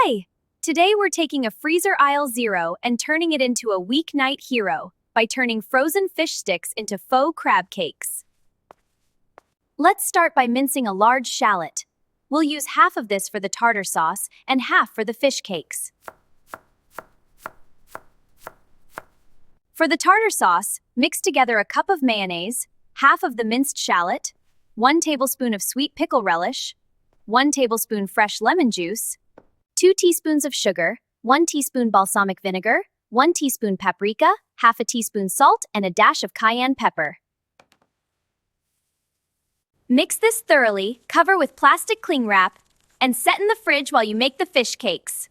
Hi! Today we're taking a freezer aisle zero and turning it into a weeknight hero by turning frozen fish sticks into faux crab cakes. Let's start by mincing a large shallot. We'll use half of this for the tartar sauce and half for the fish cakes. For the tartar sauce, mix together a cup of mayonnaise, half of the minced shallot, 1 tablespoon of sweet pickle relish, 1 tablespoon fresh lemon juice, 2 teaspoons of sugar, 1 teaspoon balsamic vinegar, 1 teaspoon paprika, half a teaspoon salt, and a dash of cayenne pepper. Mix this thoroughly, cover with plastic cling wrap, and set in the fridge while you make the fish cakes.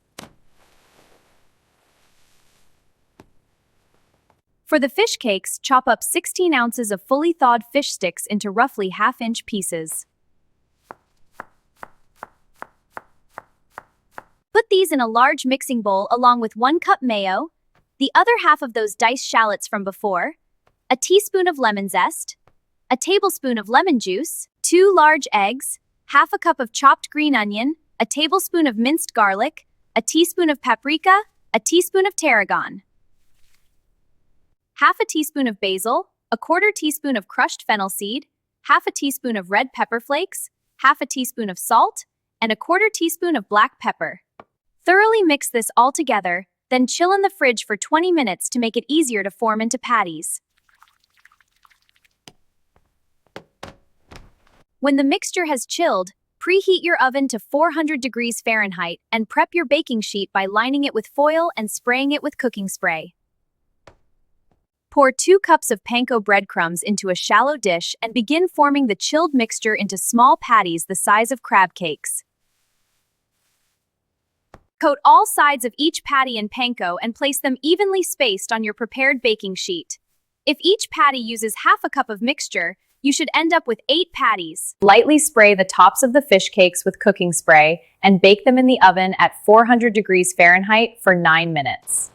For the fish cakes, chop up 16 ounces of fully thawed fish sticks into roughly half-inch pieces. Put these in a large mixing bowl along with 1 cup mayo, the other half of those diced shallots from before, a teaspoon of lemon zest, a tablespoon of lemon juice, 2 large eggs, half a cup of chopped green onion, a tablespoon of minced garlic, a teaspoon of paprika, a teaspoon of tarragon, half a teaspoon of basil, a 1/4 teaspoon of crushed fennel seed, half a teaspoon of red pepper flakes, half a teaspoon of salt, and a 1/4 teaspoon of black pepper. Thoroughly mix this all together, then chill in the fridge for 20 minutes to make it easier to form into patties. When the mixture has chilled, preheat your oven to 400 degrees Fahrenheit and prep your baking sheet by lining it with foil and spraying it with cooking spray. Pour 2 cups of panko breadcrumbs into a shallow dish and begin forming the chilled mixture into small patties the size of crab cakes. Coat all sides of each patty in panko and place them evenly spaced on your prepared baking sheet. If each patty uses half a cup of mixture, you should end up with 8 patties. Lightly spray the tops of the fish cakes with cooking spray and bake them in the oven at 400 degrees Fahrenheit for 9 minutes.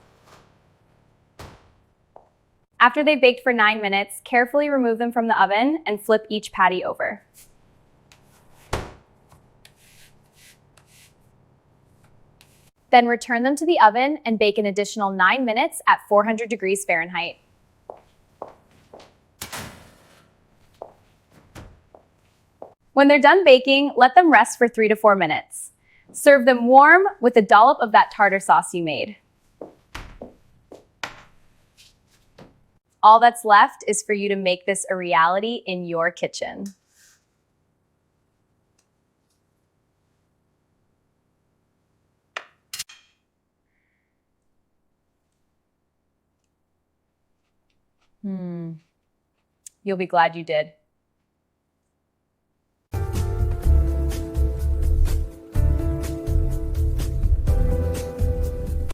After they've baked for 9 minutes, carefully remove them from the oven and flip each patty over. Then return them to the oven and bake an additional 9 minutes at 400 degrees Fahrenheit. When they're done baking, let them rest for 3 to 4 minutes. Serve them warm with a dollop of that tartar sauce you made. All that's left is for you to make this a reality in your kitchen. You'll be glad you did.